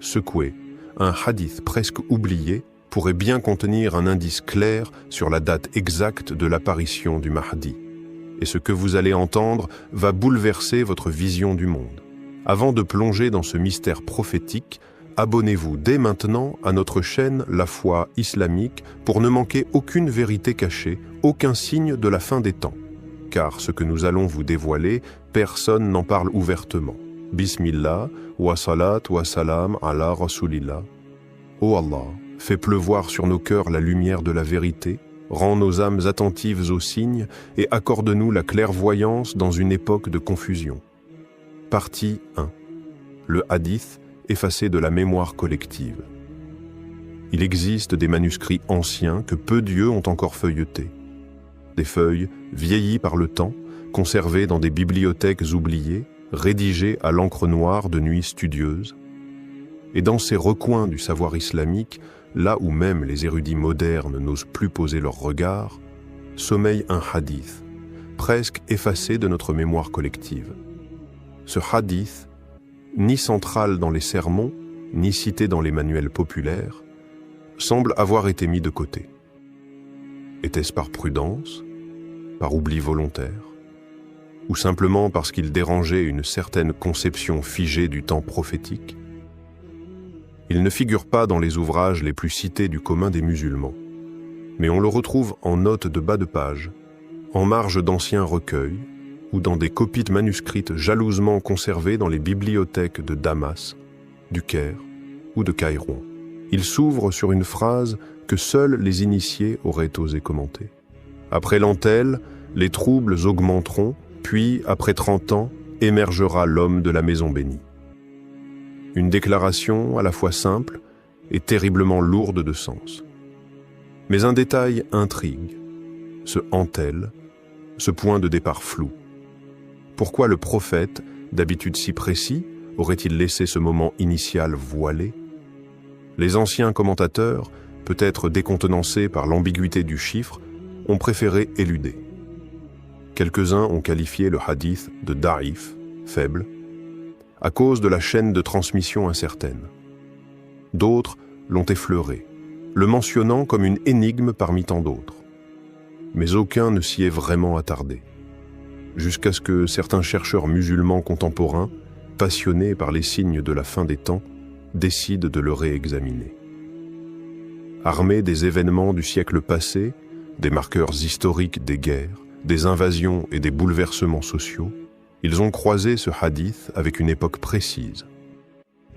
secoué, un hadith presque oublié pourrait bien contenir un indice clair sur la date exacte de l'apparition du Mahdi. Et ce que vous allez entendre va bouleverser votre vision du monde. Avant de plonger dans ce mystère prophétique, abonnez-vous dès maintenant à notre chaîne La Foi Islamique pour ne manquer aucune vérité cachée, aucun signe de la fin des temps. Car ce que nous allons vous dévoiler, personne n'en parle ouvertement. Bismillah, wa salat wa salam ala rasulillah. Ô Allah, fais pleuvoir sur nos cœurs la lumière de la vérité, rends nos âmes attentives aux signes et accorde-nous la clairvoyance dans une époque de confusion. Partie 1. Le hadith effacé de la mémoire collective. Il existe des manuscrits anciens que peu d'yeux ont encore feuilletés. Des feuilles vieillies par le temps, conservées dans des bibliothèques oubliées, rédigées à l'encre noire de nuits studieuses. Et dans ces recoins du savoir islamique, là où même les érudits modernes n'osent plus poser leur regard, sommeille un hadith, presque effacé de notre mémoire collective. Ce hadith, ni central dans les sermons, ni cité dans les manuels populaires, semble avoir été mis de côté. Était-ce par prudence, par oubli volontaire, ou simplement parce qu'il dérangeait une certaine conception figée du temps prophétique? Il ne figure pas dans les ouvrages les plus cités du commun des musulmans, mais on le retrouve en notes de bas de page, en marge d'anciens recueils, ou dans des copies manuscrites jalousement conservées dans les bibliothèques de Damas, du Caire ou de Kairouan. Il s'ouvre sur une phrase que seuls les initiés auraient osé commenter. Après l'antelle, les troubles augmenteront, puis, après 30 ans, émergera l'homme de la maison bénie. Une déclaration à la fois simple et terriblement lourde de sens. Mais un détail intrigue, ce antelle, ce point de départ flou. Pourquoi le prophète, d'habitude si précis, aurait-il laissé ce moment initial voilé? Les anciens commentateurs, peut-être décontenancés par l'ambiguïté du chiffre, ont préféré éluder. Quelques-uns ont qualifié le hadith de da'if, faible, à cause de la chaîne de transmission incertaine. D'autres l'ont effleuré, le mentionnant comme une énigme parmi tant d'autres. Mais aucun ne s'y est vraiment attardé, jusqu'à ce que certains chercheurs musulmans contemporains, passionnés par les signes de la fin des temps, décident de le réexaminer. Armés des événements du siècle passé, des marqueurs historiques des guerres, des invasions et des bouleversements sociaux, ils ont croisé ce hadith avec une époque précise.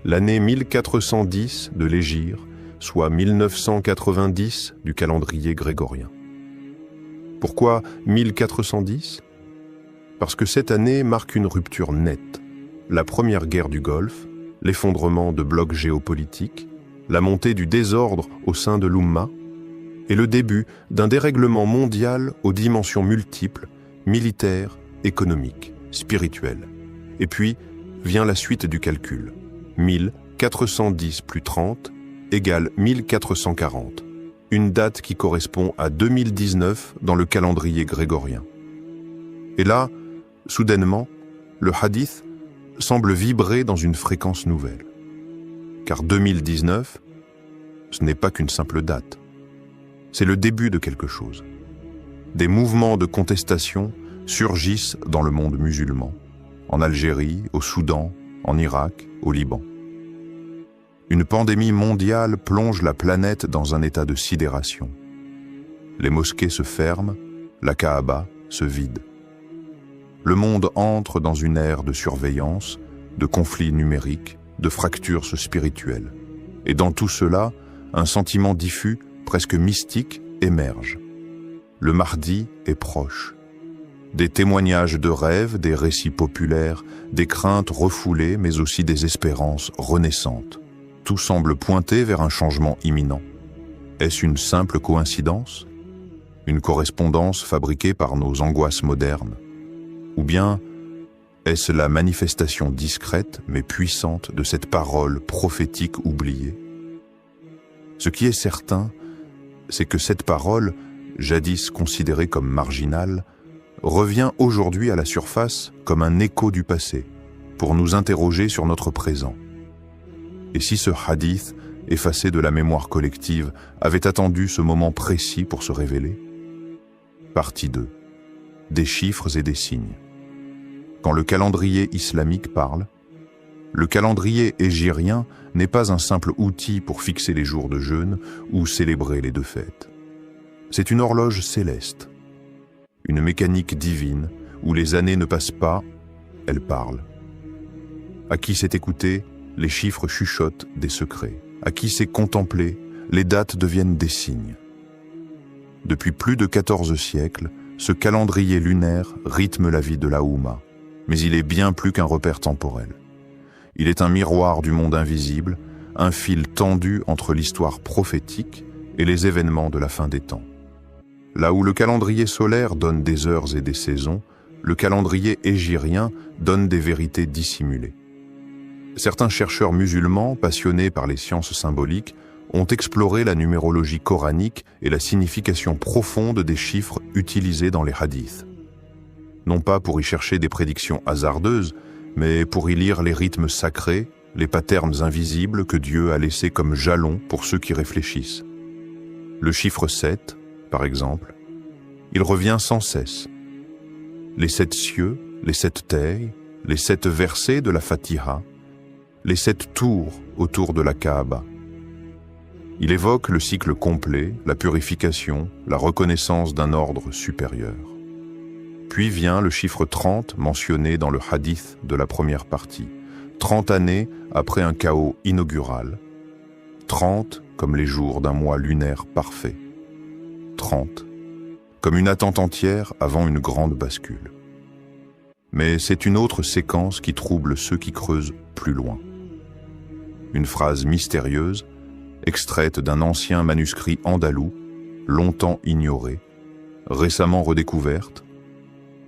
L'année 1410 de l'Hégire, soit 1990 du calendrier grégorien. Pourquoi 1410 ? Parce que cette année marque une rupture nette. La première guerre du Golfe, l'effondrement de blocs géopolitiques, la montée du désordre au sein de l'Oumma, et le début d'un dérèglement mondial aux dimensions multiples, militaires, économiques, spirituelles. Et puis vient la suite du calcul. 1410 plus 30 égale 1440, une date qui correspond à 2019 dans le calendrier grégorien. Et là, soudainement, le hadith semble vibrer dans une fréquence nouvelle. Car 2019, ce n'est pas qu'une simple date. C'est le début de quelque chose. Des mouvements de contestation surgissent dans le monde musulman, en Algérie, au Soudan, en Irak, au Liban. Une pandémie mondiale plonge la planète dans un état de sidération. Les mosquées se ferment, la Kaaba se vide. Le monde entre dans une ère de surveillance, de conflits numériques, de fractures spirituelles. Et dans tout cela, un sentiment diffus, presque mystique, émerge. Le Mahdi est proche. Des témoignages de rêves, des récits populaires, des craintes refoulées, mais aussi des espérances renaissantes. Tout semble pointer vers un changement imminent. Est-ce une simple coïncidence? Une correspondance fabriquée par nos angoisses modernes? Ou bien est-ce la manifestation discrète mais puissante de cette parole prophétique oubliée? Ce qui est certain, c'est que cette parole, jadis considérée comme marginale, revient aujourd'hui à la surface comme un écho du passé, pour nous interroger sur notre présent. Et si ce hadith, effacé de la mémoire collective, avait attendu ce moment précis pour se révéler? Partie 2. Des chiffres et des signes. Quand le calendrier islamique parle, le calendrier hégirien n'est pas un simple outil pour fixer les jours de jeûne ou célébrer les deux fêtes. C'est une horloge céleste, une mécanique divine où les années ne passent pas, elles parlent. À qui s'est écouté, les chiffres chuchotent des secrets. À qui s'est contemplé, les dates deviennent des signes. Depuis plus de 14 siècles, ce calendrier lunaire rythme la vie de la Oumma, mais il est bien plus qu'un repère temporel. Il est un miroir du monde invisible, un fil tendu entre l'histoire prophétique et les événements de la fin des temps. Là où le calendrier solaire donne des heures et des saisons, le calendrier hégirien donne des vérités dissimulées. Certains chercheurs musulmans, passionnés par les sciences symboliques, ont exploré la numérologie coranique et la signification profonde des chiffres utilisés dans les hadiths. Non pas pour y chercher des prédictions hasardeuses, mais pour y lire les rythmes sacrés, les patterns invisibles que Dieu a laissés comme jalons pour ceux qui réfléchissent. Le chiffre 7, par exemple, il revient sans cesse. Les 7 cieux, les 7 terres, les 7 versets de la Fatiha, les 7 tours autour de la Kaaba. Il évoque le cycle complet, la purification, la reconnaissance d'un ordre supérieur. Puis vient le chiffre 30 mentionné dans le hadith de la première partie. 30 années après un chaos inaugural. 30 comme les jours d'un mois lunaire parfait. 30 comme une attente entière avant une grande bascule. Mais c'est une autre séquence qui trouble ceux qui creusent plus loin. Une phrase mystérieuse, extraite d'un ancien manuscrit andalou, longtemps ignoré, récemment redécouverte.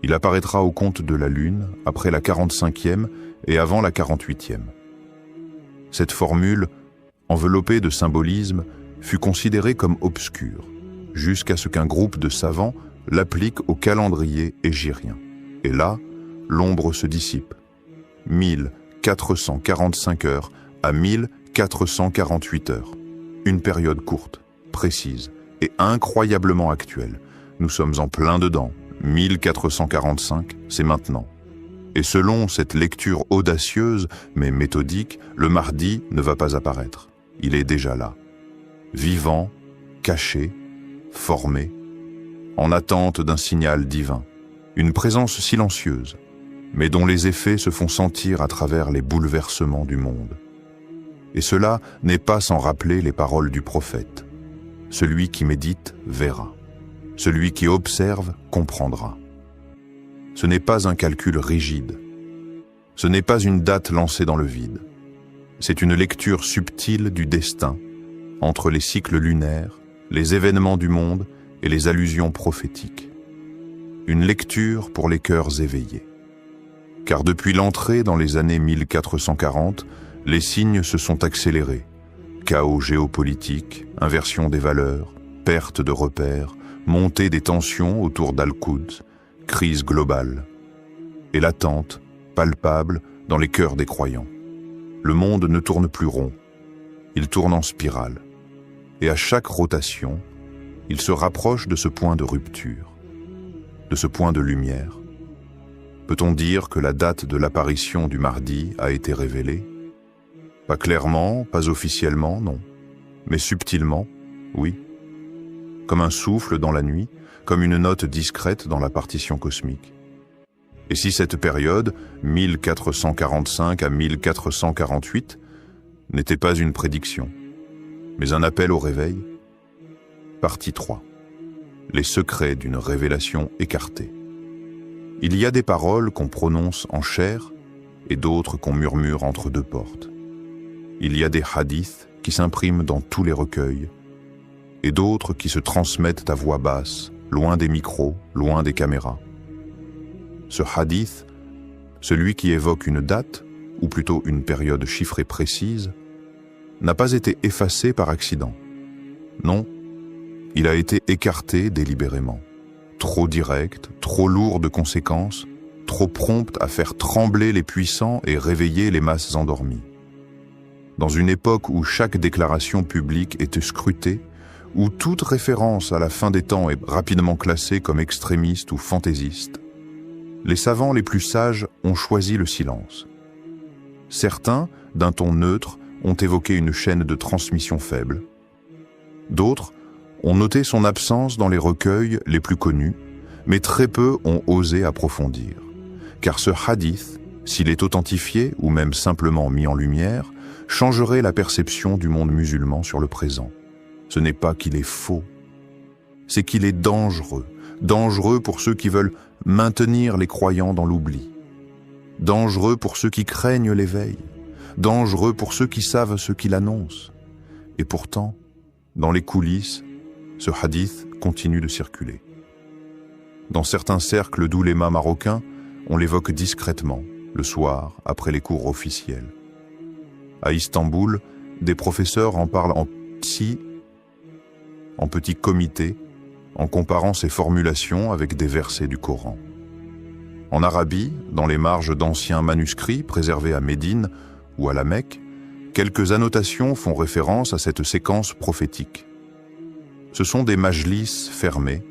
Il apparaîtra au compte de la Lune après la 45e et avant la 48e. Cette formule, enveloppée de symbolisme, fut considérée comme obscure, jusqu'à ce qu'un groupe de savants l'applique au calendrier hégirien. Et là, l'ombre se dissipe. 1445 heures à 1448 heures. Une période courte, précise et incroyablement actuelle. Nous sommes en plein dedans. 1445, c'est maintenant. Et selon cette lecture audacieuse mais méthodique, le Mahdi ne va pas apparaître. Il est déjà là. Vivant, caché, formé, en attente d'un signal divin. Une présence silencieuse, mais dont les effets se font sentir à travers les bouleversements du monde. Et cela n'est pas sans rappeler les paroles du prophète. Celui qui médite verra. Celui qui observe comprendra. Ce n'est pas un calcul rigide. Ce n'est pas une date lancée dans le vide. C'est une lecture subtile du destin, entre les cycles lunaires, les événements du monde et les allusions prophétiques. Une lecture pour les cœurs éveillés. Car depuis l'entrée dans les années 1440, les signes se sont accélérés. Chaos géopolitique, inversion des valeurs, perte de repères, montée des tensions autour d'Al-Quds, crise globale. Et l'attente, palpable dans les cœurs des croyants. Le monde ne tourne plus rond, il tourne en spirale. Et à chaque rotation, il se rapproche de ce point de rupture, de ce point de lumière. Peut-on dire que la date de l'apparition du Mahdi a été révélée? Pas clairement, pas officiellement, non. Mais subtilement, oui. Comme un souffle dans la nuit, comme une note discrète dans la partition cosmique. Et si cette période, 1445 à 1448, n'était pas une prédiction, mais un appel au réveil? Partie 3. Les secrets d'une révélation écartée. Il y a des paroles qu'on prononce en chair et d'autres qu'on murmure entre deux portes. Il y a des hadiths qui s'impriment dans tous les recueils et d'autres qui se transmettent à voix basse, loin des micros, loin des caméras. Ce hadith, celui qui évoque une date, ou plutôt une période chiffrée précise, n'a pas été effacé par accident. Non, il a été écarté délibérément. Trop direct, trop lourd de conséquences, trop prompt à faire trembler les puissants et réveiller les masses endormies. dans une époque où chaque déclaration publique était scrutée, où toute référence à la fin des temps est rapidement classée comme extrémiste ou fantaisiste, les savants les plus sages ont choisi le silence. Certains, d'un ton neutre, ont évoqué une chaîne de transmission faible. D'autres ont noté son absence dans les recueils les plus connus, mais très peu ont osé approfondir. Car ce hadith, s'il est authentifié ou même simplement mis en lumière, changerait la perception du monde musulman sur le présent. Ce n'est pas qu'il est faux, c'est qu'il est dangereux. Dangereux pour ceux qui veulent maintenir les croyants dans l'oubli. Dangereux pour ceux qui craignent l'éveil. Dangereux pour ceux qui savent ce qu'il annonce. Et pourtant, dans les coulisses, ce hadith continue de circuler. Dans certains cercles d'oulémas marocains, on l'évoque discrètement, le soir, après les cours officiels. À Istanbul, des professeurs en parlent en petit comité, en comparant ces formulations avec des versets du Coran. En Arabie, dans les marges d'anciens manuscrits préservés à Médine ou à la Mecque, quelques annotations font référence à cette séquence prophétique. Ce sont des majlis fermés,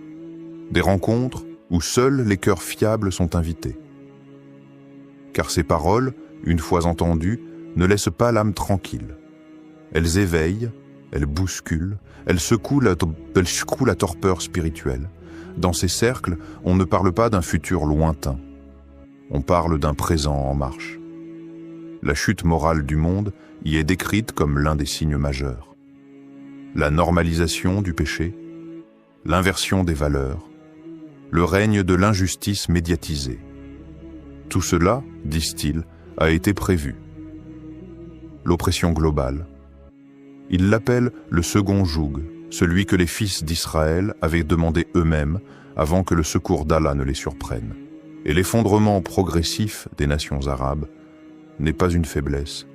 des rencontres où seuls les cœurs fiables sont invités. Car ces paroles, une fois entendues, ne laissent pas l'âme tranquille. Elles éveillent, elles bousculent, elles secouent la torpeur spirituelle. Dans ces cercles, on ne parle pas d'un futur lointain. On parle d'un présent en marche. La chute morale du monde y est décrite comme l'un des signes majeurs. La normalisation du péché, l'inversion des valeurs, le règne de l'injustice médiatisée. Tout cela, disent-ils, a été prévu. L'oppression globale. Ils l'appellent le second joug, celui que les fils d'Israël avaient demandé eux-mêmes avant que le secours d'Allah ne les surprenne. Et l'effondrement progressif des nations arabes n'est pas une faiblesse.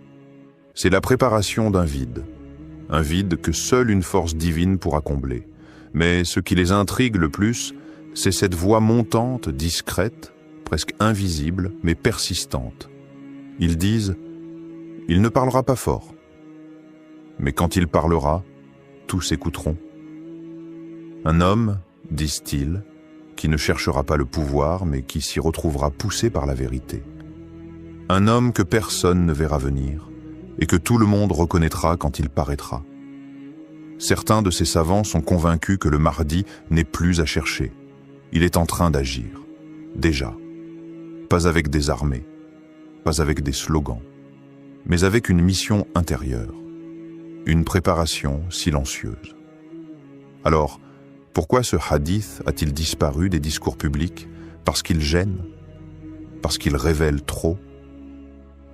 C'est la préparation d'un vide. Un vide que seule une force divine pourra combler. Mais ce qui les intrigue le plus, c'est cette voix montante, discrète, presque invisible, mais persistante. Ils disent « Il ne parlera pas fort. Mais quand il parlera, tous écouteront. Un homme, disent-ils, qui ne cherchera pas le pouvoir, mais qui s'y retrouvera poussé par la vérité. Un homme que personne ne verra venir, et que tout le monde reconnaîtra quand il paraîtra. Certains de ces savants sont convaincus que le Mahdi n'est plus à chercher. Il est en train d'agir, déjà. Pas avec des armées, pas avec des slogans, mais avec une mission intérieure, une préparation silencieuse. Alors, pourquoi ce hadith a-t-il disparu des discours publics? Parce qu'il gêne? Parce qu'il révèle trop?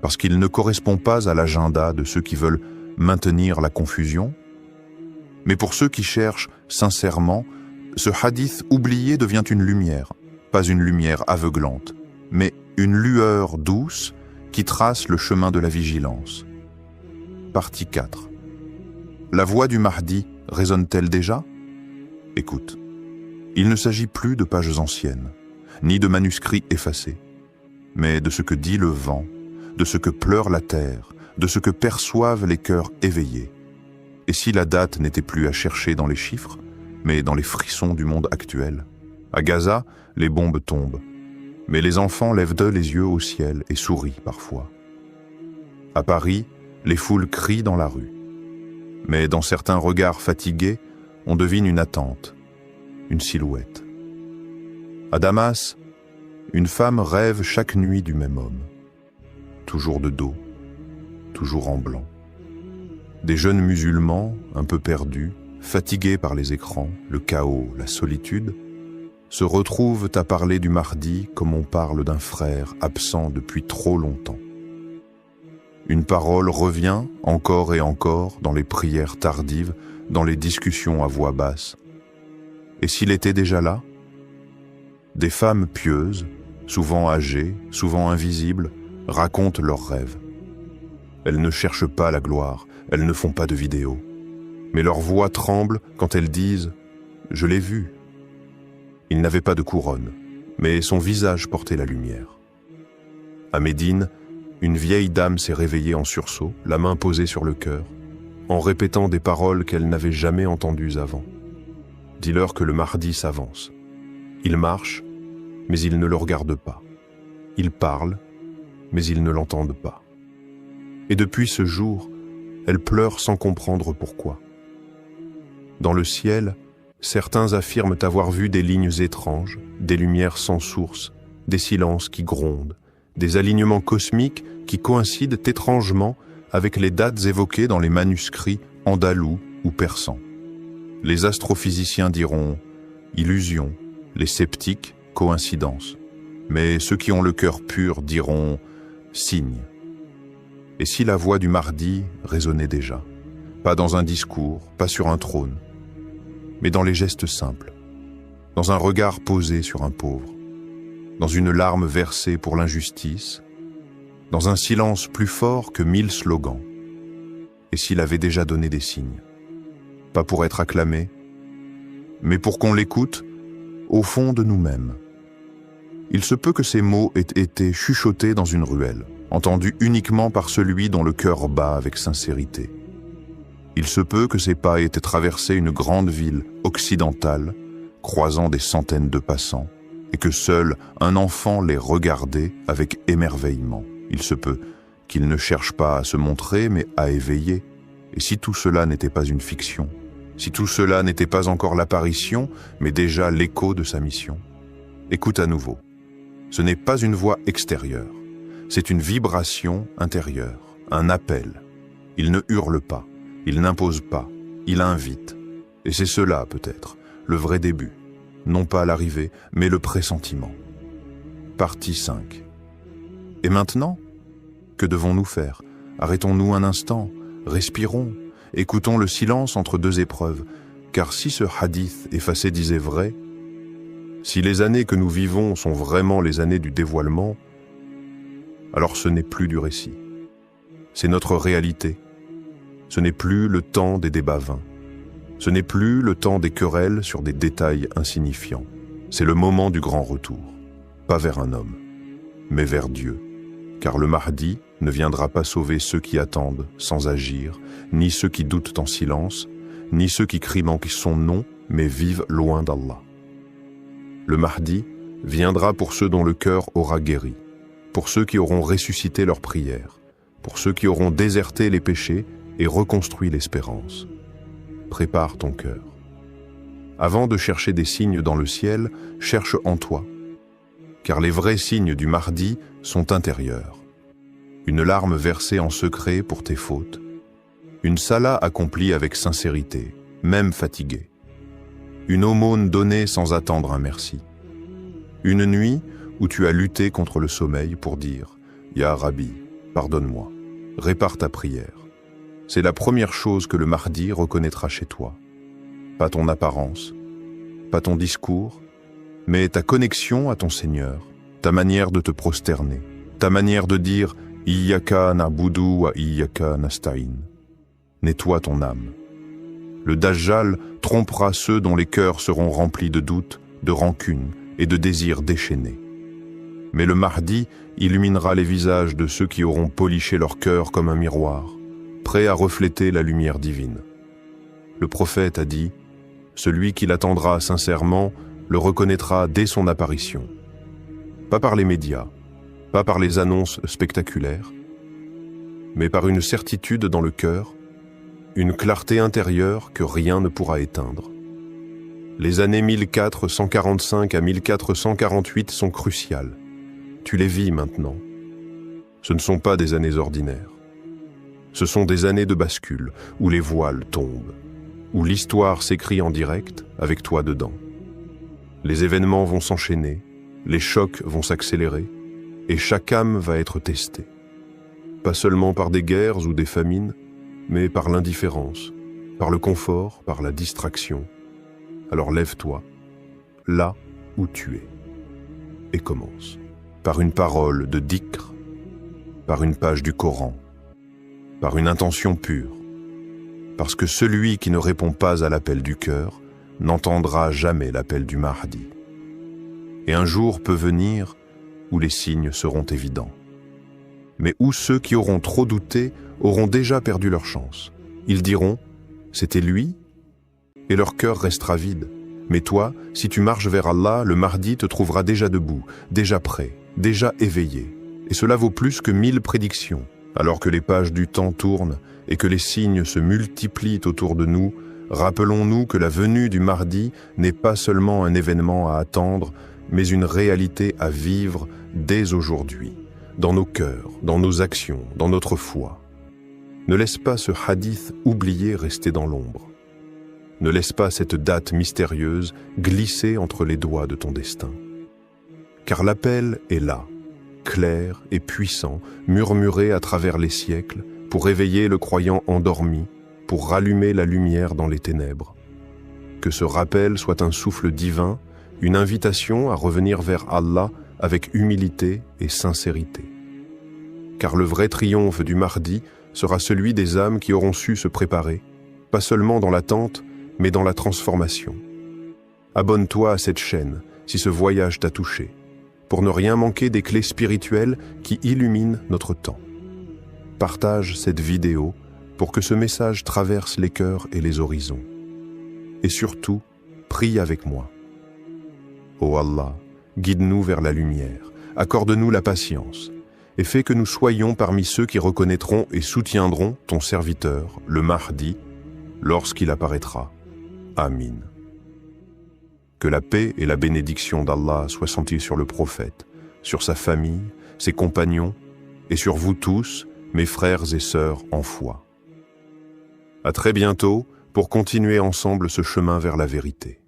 Parce qu'il ne correspond pas à l'agenda de ceux qui veulent maintenir la confusion? Mais pour ceux qui cherchent sincèrement, ce hadith oublié devient une lumière, pas une lumière aveuglante, mais une lueur douce qui trace le chemin de la vigilance. Partie 4. La voix du Mahdi résonne-t-elle déjà? Écoute, il ne s'agit plus de pages anciennes, ni de manuscrits effacés, mais de ce que dit le vent, de ce que pleure la terre, de ce que perçoivent les cœurs éveillés. Et si la date n'était plus à chercher dans les chiffres, mais dans les frissons du monde actuel? À Gaza, les bombes tombent, mais les enfants lèvent les yeux au ciel et sourient parfois. À Paris, les foules crient dans la rue, mais dans certains regards fatigués, on devine une attente, une silhouette. À Damas, une femme rêve chaque nuit du même homme, toujours de dos, toujours en blanc. Des jeunes musulmans, un peu perdus, fatigués par les écrans, le chaos, la solitude, se retrouvent à parler du Mahdi comme on parle d'un frère absent depuis trop longtemps. Une parole revient encore et encore dans les prières tardives, dans les discussions à voix basse. Et s'il était déjà là? Des femmes pieuses, souvent âgées, souvent invisibles, racontent leurs rêves. Elles ne cherchent pas la gloire, elles ne font pas de vidéos. Mais leur voix tremble quand elles disent « Je l'ai vu ». Il n'avait pas de couronne, mais son visage portait la lumière. À Médine, une vieille dame s'est réveillée en sursaut, la main posée sur le cœur, en répétant des paroles qu'elle n'avait jamais entendues avant. Dis-leur que le Mahdi s'avance. Il marche, mais ils ne le regardent pas. Il parle, mais ils ne l'entendent pas. Et depuis ce jour, elle pleure sans comprendre pourquoi. Dans le ciel, certains affirment avoir vu des lignes étranges, des lumières sans source, des silences qui grondent, des alignements cosmiques qui coïncident étrangement avec les dates évoquées dans les manuscrits andalous ou persans. Les astrophysiciens diront « illusion », les sceptiques « coïncidence », mais ceux qui ont le cœur pur diront « signe ». Et si la voix du Mahdi résonnait déjà, pas dans un discours, pas sur un trône, mais dans les gestes simples, dans un regard posé sur un pauvre, dans une larme versée pour l'injustice, dans un silence plus fort que 1000 slogans. Et s'il avait déjà donné des signes, pas pour être acclamé, mais pour qu'on l'écoute au fond de nous-mêmes. Il se peut que ces mots aient été chuchotés dans une ruelle, entendus uniquement par celui dont le cœur bat avec sincérité. Il se peut que ces pas aient traversé une grande ville occidentale, croisant des centaines de passants, et que seul un enfant les regardait avec émerveillement. Il se peut qu'il ne cherche pas à se montrer, mais à éveiller. Et si tout cela n'était pas une fiction, si tout cela n'était pas encore l'apparition, mais déjà l'écho de sa mission, écoute à nouveau. Ce n'est pas une voix extérieure, c'est une vibration intérieure, un appel. Il ne hurle pas, il n'impose pas, il invite. Et c'est cela, peut-être, le vrai début. Non pas l'arrivée, mais le pressentiment. Partie 5. Et maintenant, que devons-nous faire? Arrêtons-nous un instant, respirons, écoutons le silence entre deux épreuves, car si ce hadith effacé disait vrai, si les années que nous vivons sont vraiment les années du dévoilement, alors ce n'est plus du récit. C'est notre réalité. Ce n'est plus le temps des débats vains. Ce n'est plus le temps des querelles sur des détails insignifiants. C'est le moment du grand retour. Pas vers un homme, mais vers Dieu. Car le Mahdi ne viendra pas sauver ceux qui attendent sans agir, ni ceux qui doutent en silence, ni ceux qui crient manquent son nom, mais vivent loin d'Allah. Le Mahdi viendra pour ceux dont le cœur aura guéri, pour ceux qui auront ressuscité leurs prières, pour ceux qui auront déserté les péchés et reconstruit l'espérance. Prépare ton cœur. Avant de chercher des signes dans le ciel, cherche en toi, car les vrais signes du Mahdi sont intérieurs. Une larme versée en secret pour tes fautes, une salat accomplie avec sincérité, même fatiguée, une aumône donnée sans attendre un merci, une nuit où tu as lutté contre le sommeil pour dire « Ya Rabbi, pardonne-moi, répare ta prière ». C'est la première chose que le Mahdi reconnaîtra chez toi. Pas ton apparence, pas ton discours, mais ta connexion à ton Seigneur, ta manière de te prosterner, ta manière de dire « Iyyaka na'budu wa iyyaka nasta'in ». Nettoie ton âme. Le Dajjal trompera ceux dont les cœurs seront remplis de doutes, de rancune et de désirs déchaînés. Mais le Mahdi illuminera les visages de ceux qui auront poliché leur cœur comme un miroir, prêt à refléter la lumière divine. Le prophète a dit « Celui qui l'attendra sincèrement le reconnaîtra dès son apparition. » Pas par les médias, pas par les annonces spectaculaires, mais par une certitude dans le cœur, une clarté intérieure que rien ne pourra éteindre. Les années 1445 à 1448 sont cruciales. Tu les vis maintenant. Ce ne sont pas des années ordinaires. Ce sont des années de bascule, où les voiles tombent, où l'histoire s'écrit en direct, avec toi dedans. Les événements vont s'enchaîner, les chocs vont s'accélérer, et chaque âme va être testée. Pas seulement par des guerres ou des famines, mais par l'indifférence, par le confort, par la distraction. Alors lève-toi, là où tu es, et commence. Par une parole de dhikr, par une page du Coran, par une intention pure, parce que celui qui ne répond pas à l'appel du cœur n'entendra jamais l'appel du Mahdi. Et un jour peut venir où les signes seront évidents. mais où ceux qui auront trop douté auront déjà perdu leur chance. Ils diront « C'était lui ?» et leur cœur restera vide. Mais toi, si tu marches vers Allah, le Mahdi te trouvera déjà debout, déjà prêt, déjà éveillé. Et cela vaut plus que 1000 prédictions. Alors que les pages du temps tournent et que les signes se multiplient autour de nous, rappelons-nous que la venue du Mahdi n'est pas seulement un événement à attendre, mais une réalité à vivre dès aujourd'hui, dans nos cœurs, dans nos actions, dans notre foi. Ne laisse pas ce hadith oublié rester dans l'ombre. Ne laisse pas cette date mystérieuse glisser entre les doigts de ton destin. Car l'appel est là, clair et puissant, murmuré à travers les siècles, pour éveiller le croyant endormi, pour rallumer la lumière dans les ténèbres. Que ce rappel soit un souffle divin, une invitation à revenir vers Allah avec humilité et sincérité. Car le vrai triomphe du Mahdi sera celui des âmes qui auront su se préparer, pas seulement dans l'attente, mais dans la transformation. Abonne-toi à cette chaîne si ce voyage t'a touché, pour ne rien manquer des clés spirituelles qui illuminent notre temps. Partage cette vidéo pour que ce message traverse les cœurs et les horizons. Et surtout, prie avec moi. Ô Allah, guide-nous vers la lumière, accorde-nous la patience, et fais que nous soyons parmi ceux qui reconnaîtront et soutiendront ton serviteur, le Mahdi, lorsqu'il apparaîtra. Amin. Que la paix et la bénédiction d'Allah soient senties sur le prophète, sur sa famille, ses compagnons, et sur vous tous, mes frères et sœurs en foi. À très bientôt pour continuer ensemble ce chemin vers la vérité.